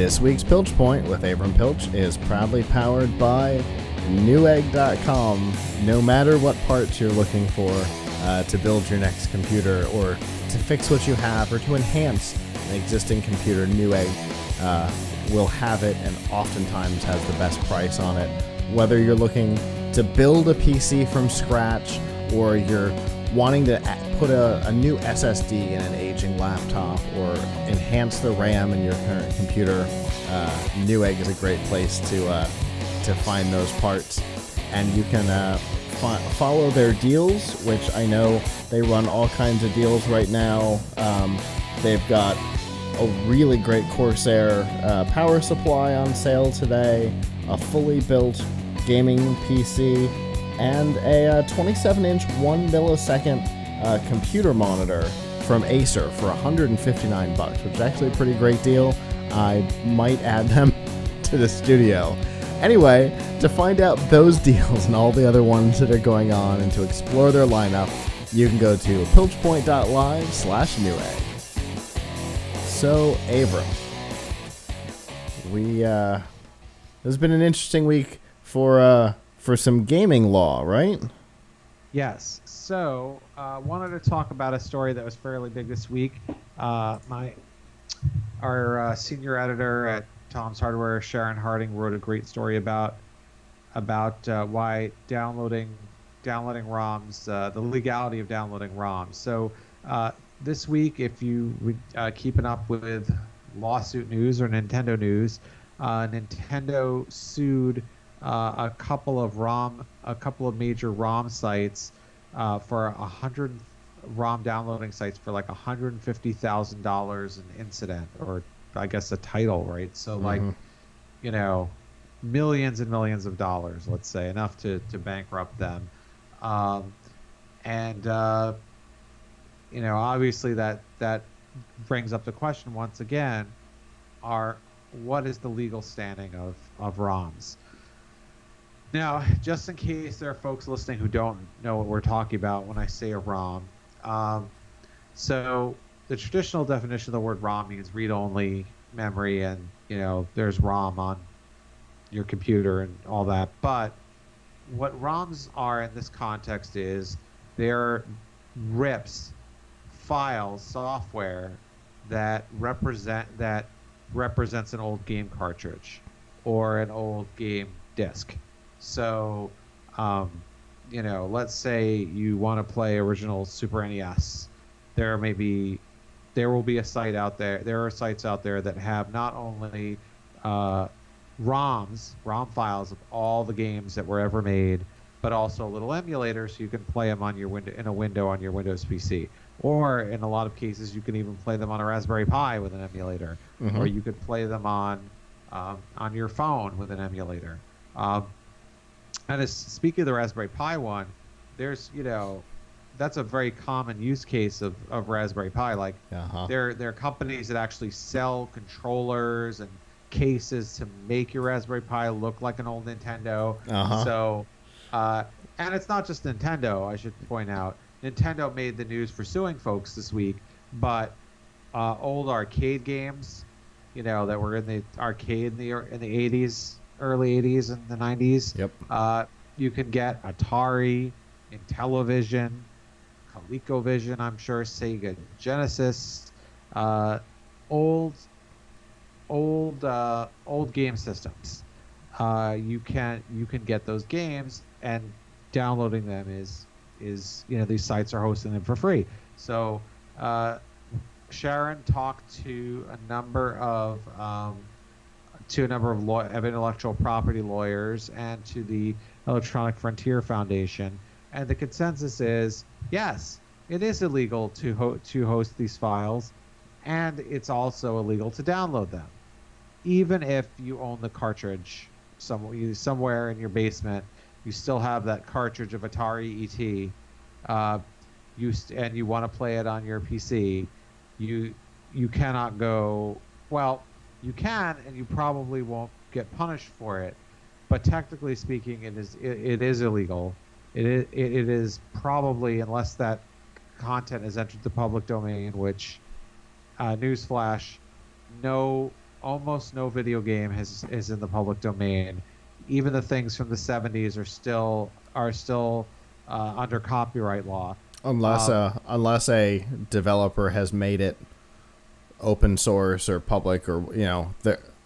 This week's Piltch Point with Abram Piltch is proudly powered by Newegg.com. No matter what parts you're looking for to build your next computer or to fix what you have or to enhance an existing computer, Newegg will have it and oftentimes has the best price on it. Whether you're looking to build a PC from scratch or you're wanting to put a new SSD in an aging laptop or enhance the RAM in your current computer, Newegg is a great place to find those parts. And you can follow their deals, which I know they run all kinds of deals right now. They've got a really great Corsair power supply on sale today, a fully built gaming PC, and a 27-inch 1 millisecond computer monitor from Acer for $159, which is actually a pretty great deal. I might add them to the studio. Anyway, to find out those deals and all the other ones that are going on and to explore their lineup, you can go to piltchpoint.live/Newegg. So, Abram, this has been an interesting week for some gaming law, right? Yes. So, wanted to talk about a story that was fairly big this week. Our senior editor at Tom's Hardware, Sharon Harding, wrote a great story about why downloading ROMs, the legality of downloading ROMs. So, this week, if you keeping up with lawsuit news or Nintendo news, Nintendo sued a couple of major ROM sites for 100 ROM downloading sites for like $150,000 an incident, or I guess a title, right? So like, millions and millions of dollars, let's say, enough to bankrupt them. Obviously that brings up the question once again, what is the legal standing of ROMs? Now, just in case there are folks listening who don't know what we're talking about when I say a ROM, so the traditional definition of the word ROM means read-only memory, and there's ROM on your computer and all that. But what ROMs are in this context is they're RIPs, files, software that represents an old game cartridge or an old game disc. So, let's say you want to play original Super NES. There will be a site out there. There are sites out there that have not only ROM files of all the games that were ever made, but also a little emulator so you can play them on your window on your Windows PC. Or in a lot of cases, you can even play them on a Raspberry Pi with an emulator, or you could play them on your phone with an emulator. And speaking of the Raspberry Pi one, there's that's a very common use case of Raspberry Pi. Like there are companies that actually sell controllers and cases to make your Raspberry Pi look like an old Nintendo. So, and it's not just Nintendo, I should point out. Nintendo made the news for suing folks this week, but old arcade games, that were in the arcade in the 80s, early 80s and the 90s. Yep. You can get Atari, Intellivision, ColecoVision, I'm sure, Sega Genesis, old game systems. You can get those games, and downloading them is these sites are hosting them for free. So Sharon talked to a number of intellectual property lawyers and to the Electronic Frontier Foundation, and the consensus is yes, it is illegal to host these files, and it's also illegal to download them, even if you own the cartridge somewhere in your basement. You still have that cartridge of Atari ET, and you want to play it on your PC. You cannot go. Well, you can, and you probably won't get punished for it. But technically speaking, it is illegal. It is probably, unless that content has entered the public domain, which, newsflash, no almost no video game is in the public domain. Even the things from the 70s are still under copyright law. Unless a developer has made it open source or public, or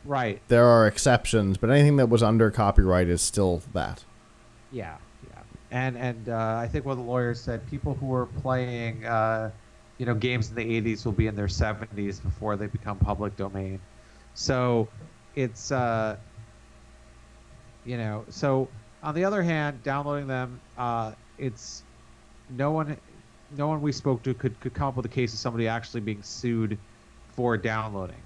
Right. there are exceptions, but anything that was under copyright is still that. Yeah, yeah. And I think one of the lawyers said people who were playing games in the 80s will be in their 70s before they become public domain. So it's so on the other hand, downloading them, it's no one we spoke to could come up with a case of somebody actually being sued for downloading.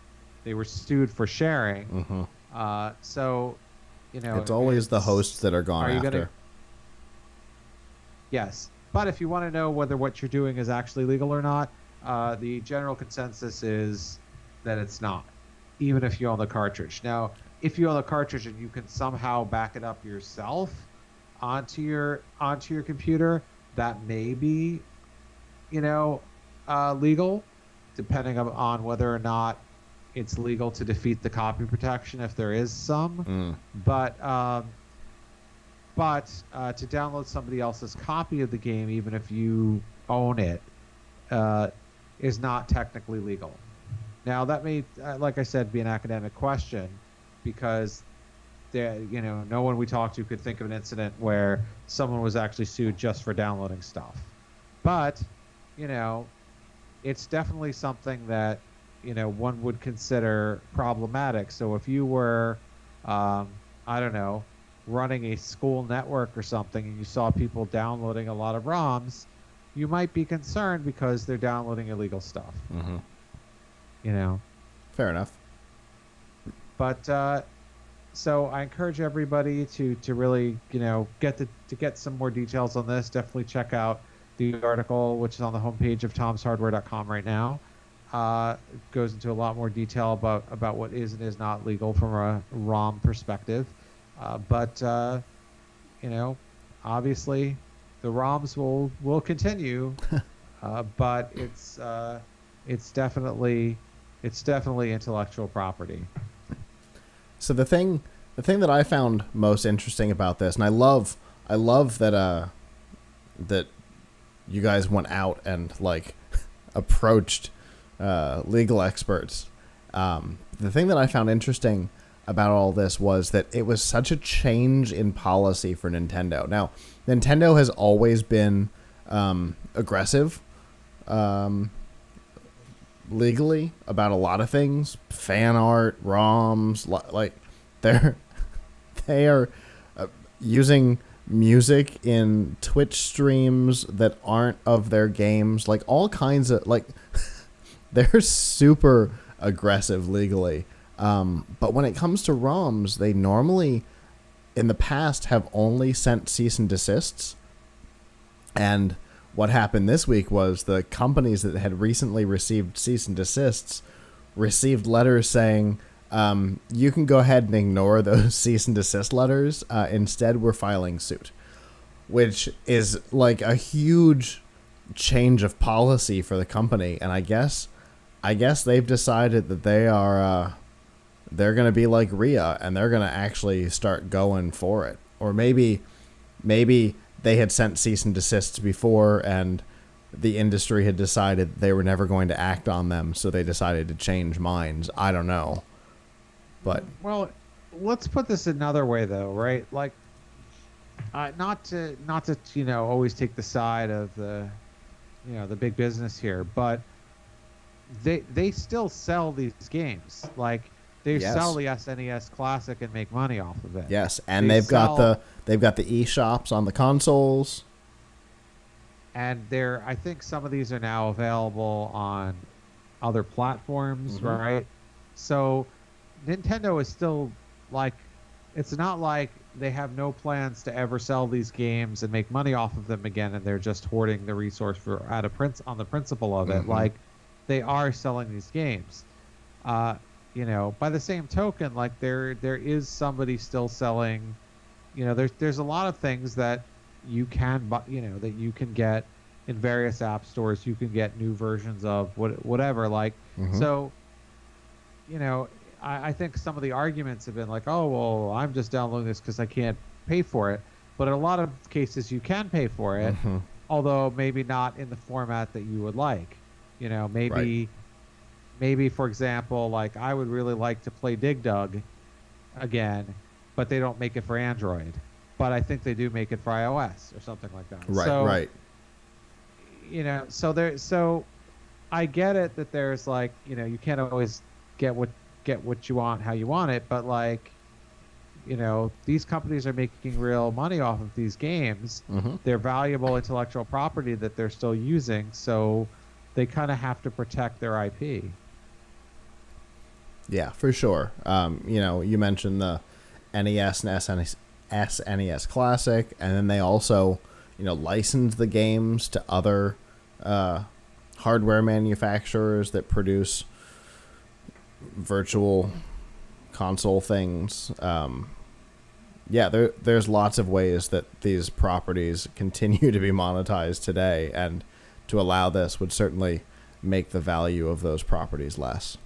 They were sued for sharing. Mm-hmm. So it's always the hosts that are gone after. Yes, but if you want to know whether what you're doing is actually legal or not, the general consensus is that it's not, even if you own the cartridge. Now, if you own the cartridge and you can somehow back it up yourself onto your computer, that may be, legal, depending on whether or not it's legal to defeat the copy protection, if there is some. But to download somebody else's copy of the game, even if you own it, is not technically legal. Now, that may, like I said, be an academic question, because no one we talked to could think of an incident where someone was actually sued just for downloading stuff. But, it's definitely something that, one would consider problematic. So if you were, I don't know, running a school network or something, and you saw people downloading a lot of ROMs, you might be concerned because they're downloading illegal stuff. Mm-hmm. Fair enough. But so I encourage everybody to really get some more details on this. Definitely check out the article, which is on the homepage of tomshardware.com right now. It goes into a lot more detail about what is and is not legal from a ROM perspective. But obviously the ROMs will continue, but it's definitely intellectual property. So the thing that I found most interesting about this, and I love that that you guys went out and approached legal experts. The thing that I found interesting about all this was that it was such a change in policy for Nintendo. Now, Nintendo has always been aggressive legally about a lot of things, fan art, ROMs, they are using music in Twitch streams that aren't of their games, all kinds of they're super aggressive legally. But when it comes to ROMs, they normally, in the past, have only sent cease and desists. And what happened this week was the companies that had recently received cease and desists received letters saying, you can go ahead and ignore those cease and desist letters. Instead, we're filing suit, which is a huge change of policy for the company. And I guess they've decided that they're going to be like RIA, and they're going to actually start going for it. Or maybe they had sent cease and desists before, and the industry had decided they were never going to act on them, so they decided to change minds. I don't know. But let's put this another way, though, right? Not to always take the side of the big business here, but they still sell these games. They sell the SNES Classic and make money off of it. Yes, and they've got the eShops on the consoles. And I think some of these are now available on other platforms, mm-hmm. right? So Nintendo is still it's not like they have no plans to ever sell these games and make money off of them again, and they're just hoarding the resource on the principle of it. Mm-hmm. They are selling these games. By the same token, there is somebody still selling. There's a lot of things that you can that you can get in various app stores. You can get new versions of whatever. Mm-hmm. So, I think some of the arguments have been like, oh, well, I'm just downloading this because I can't pay for it. But in a lot of cases, you can pay for it, although maybe not in the format that you would like. You know, maybe for example, like I would really like to play Dig Dug again, but they don't make it for Android. But I think they do make it for iOS or something like that. Right, so, right. You know, so I get it that there's like, you know, you can't always get what you want how you want it, but like, you know, these companies are making real money off of these games. They're valuable intellectual property that they're still using, so they kind of have to protect their IP. Yeah, for sure. You know, you mentioned the NES and SNES Classic, and then they also, you know, license the games to other hardware manufacturers that produce virtual console things. Yeah, there's lots of ways that these properties continue to be monetized today, and to allow this would certainly make the value of those properties less.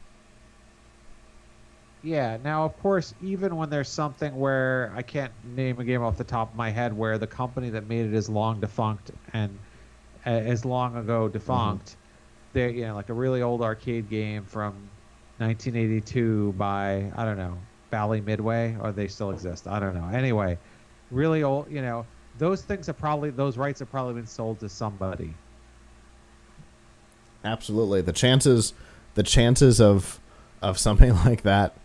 Yeah, now of course, even when there's something where I can't name a game off the top of my head where the company that made it is long defunct and as long ago defunct, they're, you know, like a really old arcade game from 1982 by, I don't know, Bally Midway, or they still exist, I don't know. Anyway, really old, you know, those rights have probably been sold to somebody. Absolutely. The chances of something like that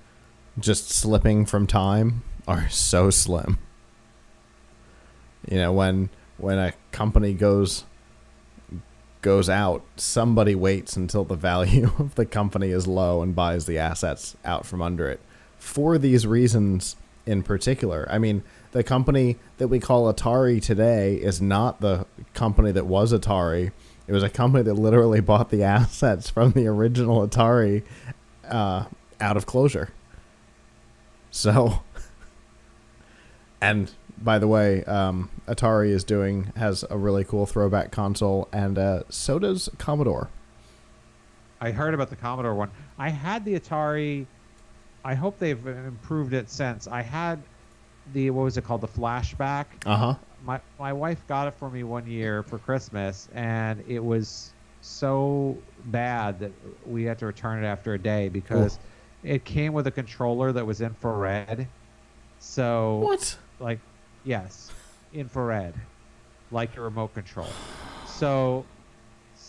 just slipping from time are so slim. You know, when a company goes out, somebody waits until the value of the company is low and buys the assets out from under it. For these reasons in particular. I mean, the company that we call Atari today is not the company that was Atari. It was a company that literally bought the assets from the original Atari out of closure. So, and by the way, Atari has a really cool throwback console, and so does Commodore. I heard about the Commodore one. I had the Atari. I hope they've improved it since. I had the, what was it called? The Flashback. My wife got it for me one year for Christmas, and it was so bad that we had to return it after a day because it came with a controller that was infrared. So what? Like, yes, infrared, like your remote control. So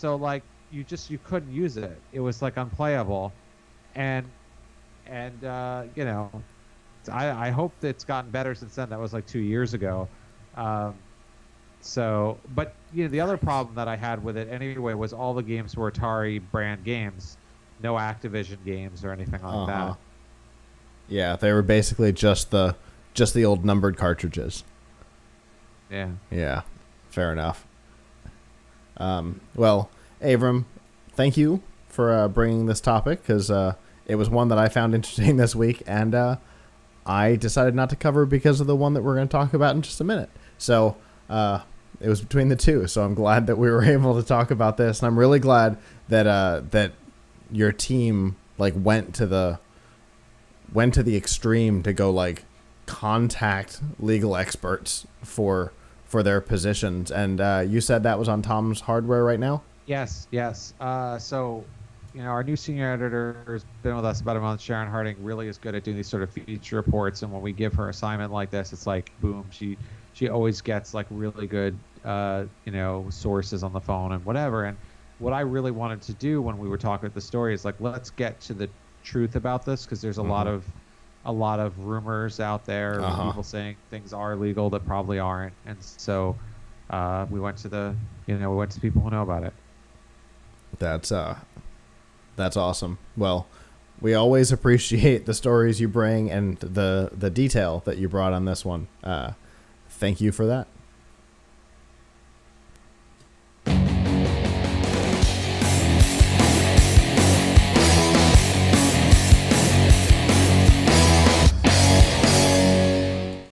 like you couldn't use it. It was like unplayable, and you know, I hope that it's gotten better since then. That was like 2 years ago. So, but you know, the other problem that I had with it anyway was all the games were Atari brand games, no Activision games or anything like that. Yeah, they were basically just the old numbered cartridges. Yeah. Yeah, fair enough. Well, Avram, thank you for bringing this topic, because it was one that I found interesting this week, and I decided not to cover because of the one that we're going to talk about in just a minute. So it was between the two, so I'm glad that we were able to talk about this, and I'm really glad that your team like went to the extreme to go like contact legal experts for their positions. And you said that was on Tom's Hardware right now? Yes. So, you know, our new senior editor has been with us about a month. Sharon Harding really is good at doing these sort of feature reports, and when we give her assignment like this, it's like boom, she always gets like really good you know, sources on the phone and whatever. And what I really wanted to do when we were talking about the story is like, let's get to the truth about this, because there's a lot of rumors out there, people saying things are legal that probably aren't, and so we went to people who know about it. That's awesome. Well, we always appreciate the stories you bring and the detail that you brought on this one. Thank you for that.